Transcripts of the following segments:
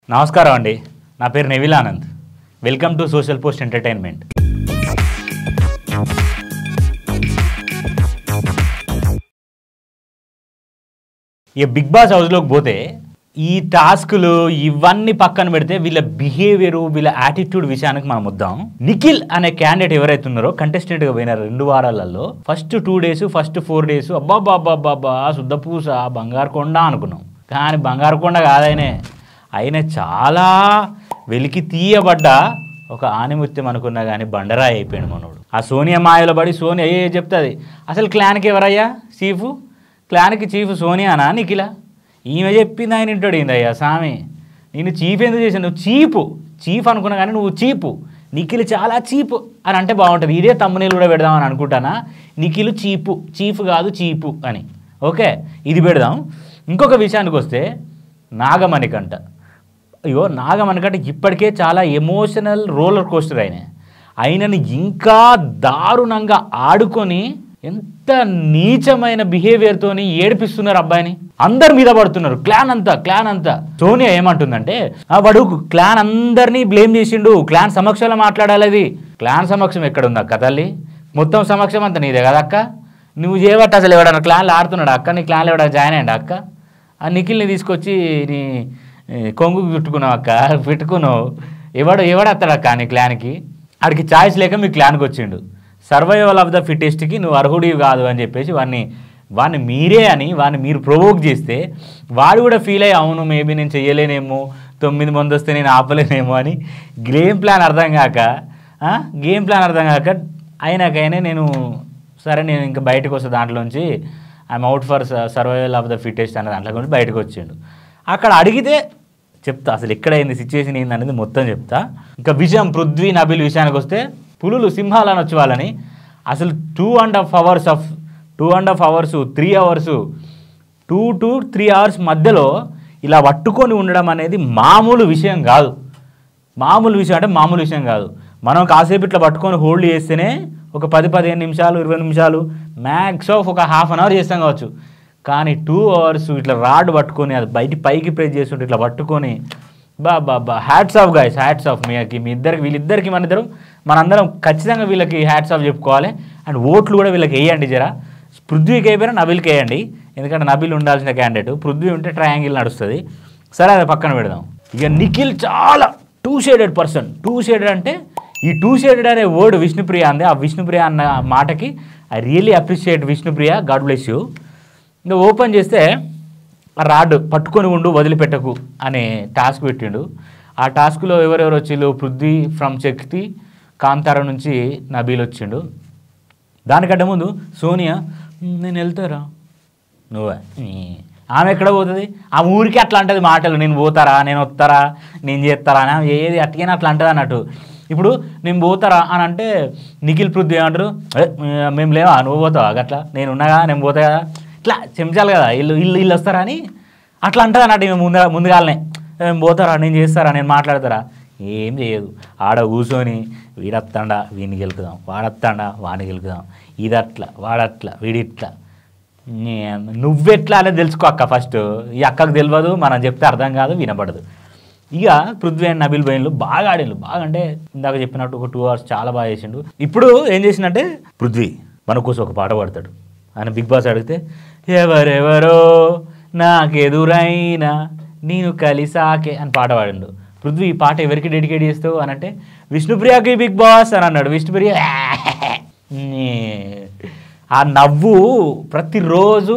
నమస్కారం అండి. నా పేరు Neville Anand. Welcome to social post entertainment. ఈ బిగ్ బాస్ హౌస్లోకి పోతే ఈ టాస్కులు ఇవన్నీ పక్కన పెడితే వీళ్ళ బిహేవియర్, వీళ్ళ యాటిట్యూడ్ విషయానికి మనం వద్దాం. నిఖిల్ అనే క్యాండిడేట్ ఎవరైతే ఉన్నారో కంటెస్టెంట్గా పోయిన 2 వారాలలో ఫస్ట్ 2 days, ఫస్ట్ 4 days అబ్బాబ్బాబ్బాబ్బా శుద్ధపూస బంగారు కొండ అనుకున్నాం. కానీ బంగారు కొండ కాదైనే, ఆయన చాలా వెలికి తీయబడ్డ ఒక ఆనిముత్యం అనుకున్నా కానీ బండరాయి అయిపోయాడు మనోడు. ఆ సోనియా మాయలో పడి సోనియా ఏ చెప్తుంది, అసలు క్లాన్కి ఎవరయ్యా చీఫ్? క్లాన్కి చీఫ్ సోనియానా నిఖిల? ఈమె చెప్పింది ఆయన ఇంటాడు. ఏందయ్యా స్వామి, నేను చీఫ్ ఎందుకు చేశాను? నువ్వు చీఫ్ అనుకున్నా కానీ నువ్వు చీపు. నిఖిల్ చాలా చీపు అని అంటే బాగుంటుంది. ఇదే తమ్మునీళ్ళు కూడా పెడదామని అనుకుంటానా. నిఖిల్ చీఫ్ కాదు చీపు అని. ఓకే, ఇది పెడదాం. ఇంకొక విషయానికి వస్తే నాగమణికంట. నాగమణికంట ఇప్పటికే చాలా ఎమోషనల్ రోలర్ కోస్టర్ ఆయనని ఇంకా దారుణంగా ఆడుకొని ఎంత నీచమైన బిహేవియర్తో ఏడిపిస్తున్నారు అబ్బాయిని. అందరి మీద పడుతున్నారు, క్లాన్ అంతా. సోనియా ఏమంటుందంటే, వాడు క్లాన్ అందరినీ బ్లేమ్ చేసిండు, క్లాన్ సమక్షంలో మాట్లాడాలి. అది క్లాన్ సమక్షం ఎక్కడుంది అక్క తల్లి? మొత్తం సమక్షం అంతా నీదే కదా అక్క. నువ్వు చేయబట్టి అసలు ఎవడన్నా క్లాన్లో ఆడుతున్నాడు అక్క? నీ క్లాన్లో ఎవడ జాయిన్ అయ్యండి అక్క? ఆ నిఖిల్ని తీసుకొచ్చి నీ కొంగుకు పెట్టుకున్నావు అక్క, పెట్టుకున్నావు. ఎవడత్తాడక్క నీ క్లాన్కి? ఆడికి ఛాయిస్ లేక మీ క్లాన్కి వచ్చిండు. సర్వైవల్ ఆఫ్ ద ఫిట్టెస్ట్కి నువ్వు అర్హుడివి కాదు అని చెప్పేసి వాడిని మీరే అని వాడిని మీరు ప్రొవోక్ చేస్తే వాడు కూడా ఫీల్ అయ్యి, అవును మేబీ నేను చెయ్యలేనేమో, 9 మంది వస్తే నేను ఆపలేనేమో అని గేమ్ ప్లాన్ అర్థం కాక అయినాకైనా నేను ఇంకా బయటకు వస్తా దాంట్లోంచి, I'm out for survival of the fittest అనే దాంట్లో గురించి బయటకు వచ్చిండు. అక్కడ అడిగితే చెప్తా అసలు ఎక్కడైంది, సిచ్యువేషన్ ఏంది అనేది మొత్తం చెప్తా. ఇంకా విషయం పృథ్వీ నబిల్ విషయానికి వస్తే, పులులు సింహాలు అనొచ్చు వాళ్ళని. అసలు 2.5 hours 3 hours 2 to 3 hours మధ్యలో ఇలా పట్టుకొని ఉండడం అనేది మామూలు విషయం కాదు. మామూలు విషయం కాదు. మనం కాసేపు ఇట్లా పట్టుకొని హోల్డ్ చేస్తేనే ఒక 10-15 నిమిషాలు 20 నిమిషాలు మ్యాక్స్ ఆఫ్ ఒక హాఫ్ అన్ అవర్ చేస్తాం కావచ్చు. కానీ 2 hours ఇట్లా రాడ్ పట్టుకొని అది పైకి ప్రెస్ చేస్తుంటే ఇట్లా పట్టుకొని hats off guys, hats off. వీళ్ళిద్దరికి మనందరం ఖచ్చితంగా వీళ్ళకి హ్యాట్స్ ఆఫ్ చెప్పుకోవాలి. అండ్ ఓట్లు కూడా వీళ్ళకి వేయండి జరా. పృథ్వీకి అయిపోయినా నబిల్కి వేయండి, ఎందుకంటే నబిల్ ఉండాల్సిన క్యాండిడేట్. పృథ్వీ ఉంటే ట్రయాంగిల్ నడుస్తుంది. సరే, అది పక్కన పెడదాం. ఇక నిఖిల్ చాలా 2-sided పర్సన్. 2-sided అంటే ఈ 2-sided అనే వర్డ్ విష్ణుప్రియ అంది. ఆ విష్ణుప్రియ అన్న మాటకి I really appreciate Vishnupriya, God bless you. ఇంకా ఓపెన్ చేస్తే ఆ రాడ్ పట్టుకొని ఉండు, వదిలిపెట్టకు అనే టాస్క్ పెట్టిండు. ఆ టాస్క్లో ఎవరెవరు వచ్చిండు? పృథ్వీ ఫ్రమ్ శక్తి, కాంతార నుంచి నబీల్ వచ్చిండు. దానికంటే ముందు సోనియా, నేను వెళ్తారా, నువ్వే, ఆమె ఎక్కడ పోతుంది? ఆ ఊరికి అట్లా అంటుంది మాటలు. నేను పోతారా, నేను వస్తారా, నేను చేస్తారా అని ఏది అట్టికైనా అట్లా అంటుంది అన్నట్టు. ఇప్పుడు నేను పోతారా అని అంటే నిఖిల్ పృథ్వీ ఏమంటారు, మేము లేవా, నువ్వు పోతావా అట్లా, నేను ఉన్నాగా, నేను పోతా కదా, ఇట్లా చెంచాలి కదా, ఇల్లు వస్తారా అని అట్లా అంటుంది అన్నట్టు. మేము ముందుగానే మేము పోతారా, నేను చేస్తారా, నేను మాట్లాడతారా, ఏం చేయదు. ఆడ కూర్చొని వీడత్తాడా వీడిని గెలుకుదాం, వాడత్తాడా వాడిని గెలుకుదాం, ఇదట్లా వాడట్లా వీడిట్లా. నువ్వెట్లా అనేది తెలుసుకో అక్క ఫస్ట్. ఈ అక్కకు తెలియదు, మనం చెప్తే అర్థం కాదు, వినపడదు. ఇక పృథ్వీ అండ్ నబిల్ బయన్లు బాగా ఆడిండు. బాగా అంటే ఇందాక చెప్పినట్టు ఒక 2 hours చాలా బాగా చేసిండు. ఇప్పుడు ఏం చేసిందంటే, పృథ్వీ మన కోసం ఒక పాట పాడతాడు. ఆయన బిగ్ బాస్ అడిగితే, ఎవరెవరో నాకెదురైనా నేను కలిసాకే అని పాట పాడిండు. పృథ్వీ ఈ పాట ఎవరికి డెడికేట్ చేస్తావు అని అంటే, విష్ణుప్రియకి బిగ్ బాస్ అని అన్నాడు. విష్ణుప్రియ ఆ నవ్వు ప్రతిరోజు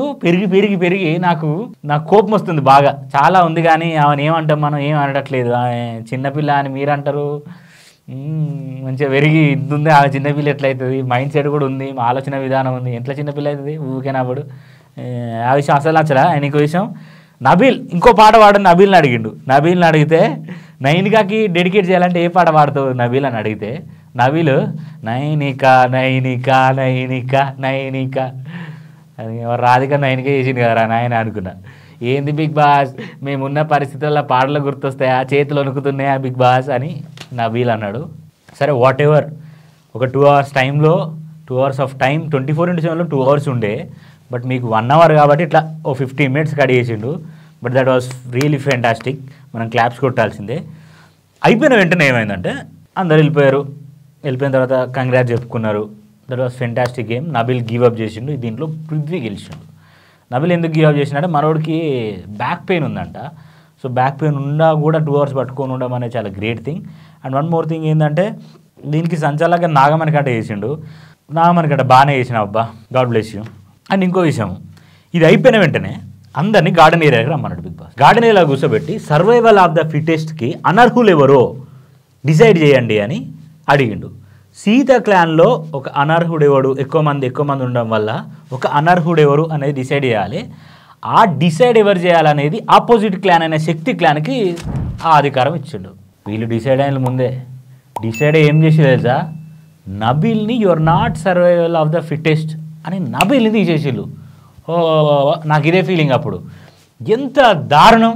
పెరిగి నాకు కోపం వస్తుంది బాగా. చాలా ఉంది కానీ ఆమెను ఏమంటాం మనం, ఏం అనట్లేదు. చిన్నపిల్ల అని మీరు అంటారు, మంచిగా పెరిగి ఇంతుంది. ఆమె చిన్నపిల్ల ఎట్లయితుంది, మైండ్ సెట్ కూడా ఉంది, ఆలోచన విధానం ఉంది, ఎట్లా చిన్నపిల్ల అవుతుంది ఊరికేనప్పుడు. ఆ విషయం అసలు నచ్చరా. ఇంకో విషయం, నబీల్ ఇంకో పాట పాడని నబీల్ని అడిగిండు. నబీల్ని అడిగితే, నైనికాకి డెడికేట్ చేయాలంటే ఏ పాట పాడతావు నబీల్ అని అడిగితే, నబీల్ నైనిక నైనిక నైనిక నైనిక అది రాధిక నైనిక చేసింది కదరా నాయన అనుకున్నా. ఏంది బిగ్ బాస్, మేమున్న పరిస్థితుల్లో పాటలు గుర్తొస్తాయా, చేతులు వణుకుతున్నాయా బిగ్ బాస్ అని నబీల్ అన్నాడు. సరే వాట్ ఎవర్, ఒక 2 hours టైంలో 2 hours ఆఫ్ టైం 24/7లో 2 hours ఉండే. బట్ మీకు 1 hour కాబట్టి ఇట్లా ఓ 15 minutes కట్ చేసిండు. But that was really fantastic. మనం క్లాప్స్ కొట్టాల్సిందే. అయిపోయిన వెంటనే ఏమైందంటే అందరు వెళ్ళిపోయిన తర్వాత కంగ్రాట్ చెప్పుకున్నారు. That was fantastic game. Nabeel give up చేసిండు. దీంట్లో పృథ్వీ గెలిచిండు. నబిల్ ఎందుకు గివ్ అప్ చేసిండంటే మనోడికి బ్యాక్ పెయిన్ ఉందంట. సో బ్యాక్ పెయిన్ ఉన్నా కూడా 2 hours పట్టుకొని ఉండడం అనేది చాలా great thing. And one more thing ఏంటంటే దీనికి సంచాలక నాగమణికంట చేసిండు. నాగమణికంట బాగానే చేసిన అబ్బా, గాడ్ బ్లెస్ యూ. అండ్ ఇంకో విషయం, ఇది అయిపోయిన వెంటనే అందరినీ గార్డెన్ ఏరియాకి రమ్మన్నాడు బిగ్ బాస్. గార్డెన్ ఏరియా కూర్చోబెట్టి సర్వైవల్ ఆఫ్ ద ఫిటెస్ట్కి అనర్హులు ఎవరో డిసైడ్ చేయండి అని అడిగిండు. సీత క్లాన్లో ఒక అనర్హుడెవడు, ఎక్కువ మంది ఉండడం వల్ల ఒక అనర్హుడెవరు అనేది డిసైడ్ చేయాలి. ఆ డిసైడ్ ఎవరు చేయాలనేది ఆపోజిట్ క్లాన్ అయిన శక్తి క్లాన్కి ఆ అధికారం ఇచ్చిండు. వీళ్ళు డిసైడ్ అయిన ముందే డిసైడ్ ఏం చేసి తెలుసా, నబిల్ని you're not survival of the fittest అని నబిల్ని తీసేసిళ్ళు. ఓ నాకు ఇదే ఫీలింగ్ అప్పుడు, ఎంత దారుణం.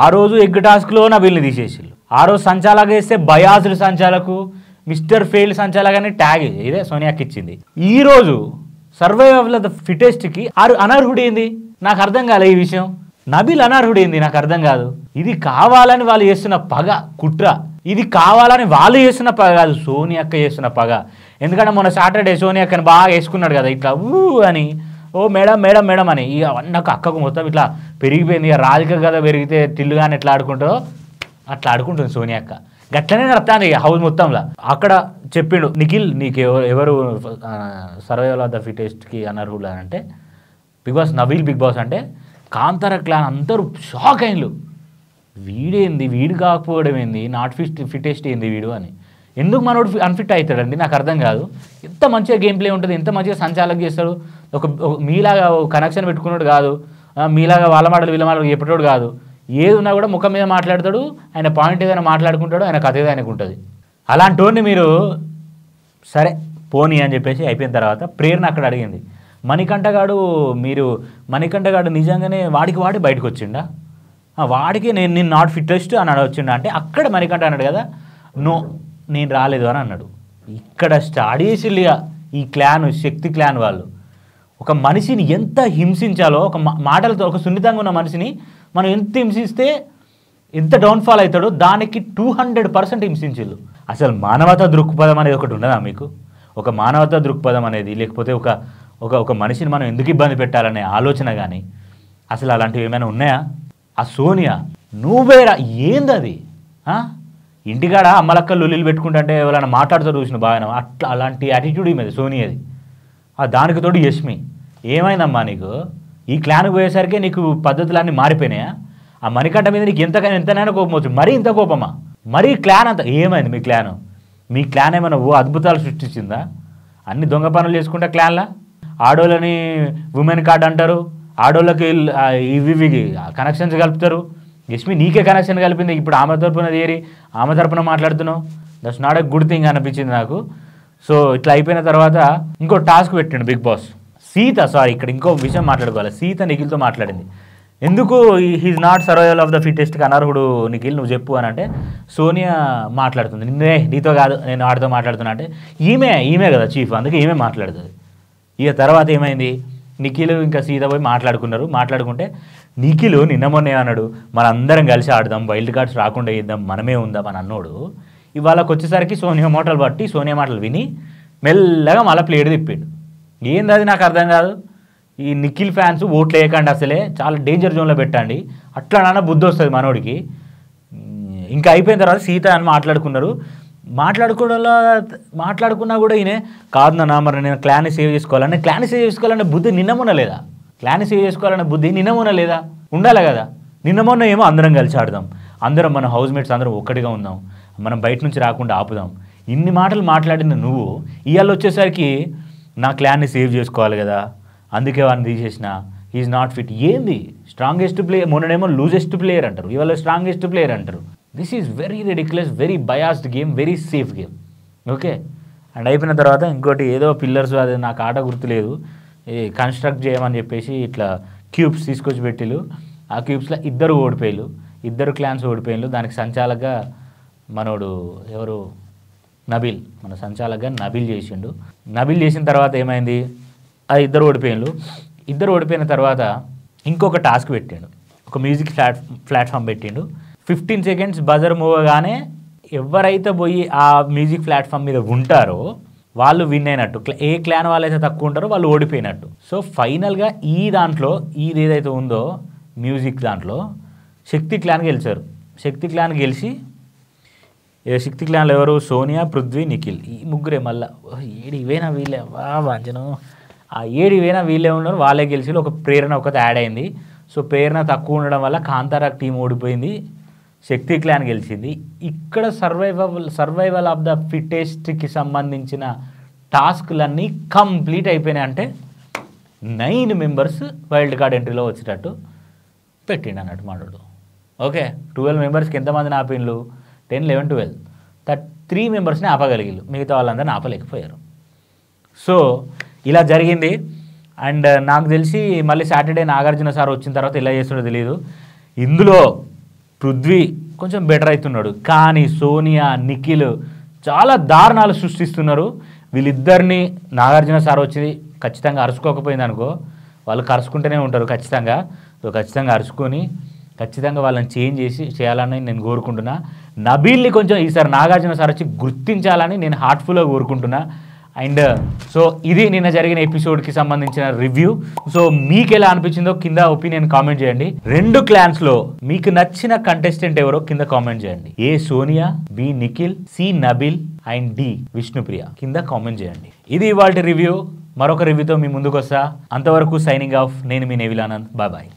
ఆ రోజు ఎగ్ టాస్క్లో నబిల్ని తీసేసిళ్ళు. ఆ రోజు సంచాలక వేస్తే బయాసులు సంచాలకు, మిస్టర్ ఫెయిల్ సంచాలకని ట్యాగ్ ఇదే సోనియాకి ఇచ్చింది. ఈరోజు సర్వైవల్ ఆఫ్ ద ఫిటెస్ట్కి అనర్హుడేంది నాకు అర్థం కాలే ఈ విషయం. నబిల్ అనర్హుడేంది నాకు అర్థం కాదు. ఇది కావాలని వాళ్ళు చేస్తున్న పగ, కుట్ర. ఇది కావాలని వాళ్ళు చేస్తున్న పగ కాదు, సోనియక్క చేస్తున్న పగ. ఎందుకంటే మొన్న సాటర్డే సోనియక్కని బాగా వేసుకున్నాడు కదా ఇట్లా అని, ఓ మేడం మేడం మేడం అని. ఇక నాకు అక్కకు మొత్తం ఇట్లా పెరిగిపోయింది. ఇక రాజకీయ కదా పెరిగితే తిల్లుగాని ఎట్లా ఆడుకుంటుందో అట్లా ఆడుకుంటుంది సోనియక్క. గట్లనే నడుపుతాను ఇక హౌస్ మొత్తంలో. అక్కడ చెప్పిండు నిఖిల్, నీకు ఎవరు సర్వైవల్ ఆఫ్ ద ఫిటెస్ట్కి అనర్హులు అని అంటే Bigg Boss Nabeel Bigg Boss Kantara కాంతార క్లాన్ అందరూ షాక్ అయిన్లు. వీడేంది, వీడు కాకపోవడం ఏంది, నాట్ ఫిటెస్ట్ ఏంది వీడు అని. ఎందుకు మనోడు అన్ఫిట్ అవుతాడండి నాకు అర్థం కాదు. ఎంత మంచిగా గేమ్ ప్లే ఉంటుంది, ఎంత మంచిగా సంచాలక చేస్తాడు. ఒక మీలాగా కనెక్షన్ పెట్టుకున్నాడు కాదు, మీలాగా వాళ్ళ మాటలు వీళ్ళ మాటలు చెప్పేటోడు కాదు. ఏది ఉన్నా కూడా ముఖం మీద మాట్లాడతాడు, ఆయన పాయింట్ ఏదైనా మాట్లాడుకుంటాడు, ఆయన కథ ఏదో ఆయనకు ఉంటుంది. అలాంటి వాడిని మీరు సరే పోనీ అని చెప్పేసి అయిపోయిన తర్వాత ప్రేరణ అక్కడ అడిగింది, మణికంఠగాడు నిజంగానే వాడి బయటకు వచ్చిండా, వాడికి నేను నాట్ ఫిటెస్ట్ అని వచ్చిండా అంటే అక్కడ మణికంఠ అన్నాడు కదా, నో నేను రాలేదు అని అన్నాడు. ఇక్కడ స్టార్ట్ చేసిల్లిగా ఈ క్లాన్, శక్తి క్లాన్ వాళ్ళు ఒక మనిషిని ఎంత హింసించాలో, ఒక మాటలతో ఒక సున్నితంగా ఉన్న మనిషిని మనం ఎంత హింసిస్తే ఎంత డౌన్ఫాల్ అవుతాడో దానికి 200% హింసించిళ్ళు. అసలు మానవతా దృక్పథం అనేది ఒకటి ఉండదా మీకు? ఒక మానవతా దృక్పథం అనేది, లేకపోతే ఒక మనిషిని మనం ఎందుకు ఇబ్బంది పెట్టాలనే ఆలోచన కానీ అసలు అలాంటివి ఏమైనా ఉన్నాయా? ఆ సోనియా నువ్వేరా ఏందది? ఇంటికాడ అమ్మలక్క లొల్లిలు పెట్టుకుంటుంటే ఎవరైనా మాట్లాడుతూ చూసిన బాగా అట్లా అలాంటి యాటిట్యూడ్ మీద సోనియాది. దానికి తోడు యష్మి ఏమైందమ్మా నీకు? ఈ క్లాన్కి పోయేసరికి నీకు పద్ధతులన్నీ మారిపోయినాయా? ఆ మణికంఠ మీద నీకు ఎంతనైనా కోపం వచ్చింది, మరీ ఇంత కోపమా? మరీ క్లాన్ అంతా ఏమైంది మీ క్లాన్ ఏమైనా అద్భుతాలు సృష్టించిందా? అన్ని దొంగ పనులు చేసుకుంటా క్లాన్లా. ఆడోళ్ళని ఉమెన్ కార్డ్ అంటారు, ఆడోళ్ళకి ఇవి కనెక్షన్స్ కలుపుతారు. యష్మి నీకే కనెక్షన్ కలిపింది, ఇప్పుడు ఆమె తరపున చేరి ఆమె తరపున మాట్లాడుతున్నావు. That's not a good thing అనిపించింది నాకు. సో ఇట్లా అయిపోయిన తర్వాత ఇంకో టాస్క్ పెట్టిండు బిగ్ బాస్. ఇక్కడ ఇంకో విషయం మాట్లాడుకోవాలి. సీత నిఖిల్తో మాట్లాడింది. ఎందుకు he is not survival of the ఫిటెస్ట్కి అనర్హుడు నిఖిల్ నువ్వు చెప్పు అని అంటే సోనియా మాట్లాడుతుంది. నీతో కాదు నేను ఆడితో మాట్లాడుతున్నా అంటే ఈమె కదా చీఫ్, అందుకే ఈమె మాట్లాడుతుంది. ఇక తర్వాత ఏమైంది, నిఖిల్ ఇంకా సీత పోయి మాట్లాడుకుంటే నిఖిల్ నిన్న మొన్న ఏమన్నాడు, మనందరం కలిసి ఆడదాం, వైల్డ్ కార్డ్స్ రాకుండా ఇద్దాం, మనమే ఉందాం అని అన్నోడు ఇవాళకి వచ్చేసరికి సోనియా మాటలు విని మెల్లగా మళ్ళీ ప్లేట్ తిప్పాడు. ఏంది అది నాకు అర్థం కాదు. ఈ నిఖిల్ ఫ్యాన్స్ ఓట్లు వేయకండి, అసలే చాలా డేంజర్ జోన్లో పెట్టండి, అట్లా నాన్న బుద్ధి వస్తుంది మనోడికి. ఇంకా అయిపోయిన తర్వాత సీత అని మాట్లాడుకున్నా కూడా ఈయన కాదు నాన్న మరి నేను క్లాన్ని సేవ్ చేసుకోవాలనే బుద్ధి నిన్నమొన్న లేదా? ఉండాలి కదా. నిన్న మొన్న ఏమో అందరం కలిసి ఆడదాం, అందరం మన హౌస్ మేట్స్ అందరం ఒక్కటిగా ఉందాం, మనం బయట నుంచి రాకుండా ఆపుదాం, ఇన్ని మాటలు మాట్లాడిన నువ్వు ఇవాళ వచ్చేసరికి నా క్లాన్ని సేవ్ చేసుకోవాలి కదా, అందుకే వాడిని తీసేసిన, ఈజ్ నాట్ ఫిట్. ఏంది స్ట్రాంగెస్ట్ ప్లేయర్, మొన్ననేమో లూజెస్ట్ ప్లేయర్ అంటారు, ఇవాళ స్ట్రాంగెస్ట్ ప్లేయర్ అంటారు. This is very ridiculous, very biased game, very safe game. Okay. And అయిపోయిన తర్వాత ఇంకోటి ఏదో పిల్లర్స్, అది నాకు ఆట గుర్తులేదు, కన్స్ట్రక్ట్ చేయమని చెప్పేసి ఇట్లా క్యూబ్స్ తీసుకొచ్చి పెట్టిలు. ఆ క్యూబ్స్లో ఇద్దరు క్లాన్స్ ఓడిపోయిలు. దానికి సంచాలకగా మనోడు ఎవరు నబీల్, మన సంచాలకగా నబీల్ చేసిండు. నబీల్ చేసిన తర్వాత ఏమైంది, అది ఇద్దరు ఓడిపోయిన తర్వాత ఇంకొక టాస్క్ పెట్టిండు, ఒక మ్యూజిక్ ప్లాట్ఫామ్ పెట్టిండు. 15 సెకండ్స్ బజర్ మోగగానే ఎవరైతే పోయి ఆ మ్యూజిక్ ప్లాట్ఫామ్ మీద ఉంటారో వాళ్ళు విన్ అయినట్టు. ఏ క్లాన్ వాళ్ళైతే తక్కువ ఉంటారో వాళ్ళు ఓడిపోయినట్టు. సో ఫైనల్గా ఈ దాంట్లో ఇది ఏదైతే ఉందో మ్యూజిక్ దాంట్లో శక్తి క్లాన్ గెలిచారు. శక్తి క్లాన్ గెలిచి శక్తి క్లాన్లో ఎవరు సోనియా, పృథ్వీ, నిఖిల్ ఈ ముగ్గురే. మళ్ళీ 7 ఇవేనా వీళ్ళే వాంచను ఆ 7 ఇవేనా వీళ్ళే ఉన్నారు, వాళ్ళే గెలిచి ఒక ప్రేరణ ఒకటి యాడ్ అయింది. సో ప్రేరణ తక్కువ ఉండడం వల్ల కాంతారా టీం ఓడిపోయింది, శక్తి క్లాన్ గెలిచింది. ఇక్కడ సర్వైవల్ ఆఫ్ ద ఫిట్టెస్ట్కి సంబంధించిన టాస్క్లన్నీ కంప్లీట్ అయిపోయినాయి. అంటే 9 మెంబర్స్ వైల్డ్ కార్డ్ ఎంట్రీలో వచ్చేటట్టు పెట్టిండు అన్నట్టు మాట్లాడు. ఓకే, 12 మెంబర్స్కి ఎంతమందిని ఆపిండ్లు? 10, 11, 12, 3 మెంబర్స్ని ఆపగలిగిళ్ళు, మిగతా వాళ్ళందరినీ ఆపలేకపోయారు. సో ఇలా జరిగింది. అండ్ నాకు తెలిసి మళ్ళీ సాటర్డే నాగార్జున సార్ వచ్చిన తర్వాత ఎలా చేస్తుండో తెలియదు. ఇందులో పృథ్వీ కొంచెం బెటర్ అవుతున్నాడు, కానీ సోనియా, నిఖిల్ చాలా దారుణాలు సృష్టిస్తున్నారు. వీళ్ళిద్దరిని నాగార్జున సార్ వచ్చి ఖచ్చితంగా అరుచుకోకపోయింది అనుకో, వాళ్ళు కరుచుకుంటూనే ఉంటారు ఖచ్చితంగా. సో ఖచ్చితంగా అరుచుకొని ఖచ్చితంగా వాళ్ళని చేంజ్ చేయాలని నేను కోరుకుంటున్నా. నబీల్ని కొంచెం ఈసారి నాగార్జున సార్ వచ్చి గుర్తించాలని నేను హార్ట్ఫుల్గా కోరుకుంటున్నా. అండ్ సో ఇది నిన్న జరిగిన ఎపిసోడ్కి సంబంధించిన రివ్యూ. సో మీకు ఎలా అనిపించిందో కింద ఒపీనియన్ కామెంట్ చేయండి. 2 క్లాన్స్లో మీకు నచ్చిన కంటెస్టెంట్ ఎవరో కింద కామెంట్ చేయండి. A Sonia, B Nikhil, C Nabeel and D Vishnupriya కింద కామెంట్ చేయండి. ఇది ఇవాల్టి రివ్యూ. మరొక రివ్యూతో మీ ముందుకు వస్తా. అంతవరకు సైనింగ్ ఆఫ్. నేను మీ నేవిల్ ఆనంద్. బాయ్.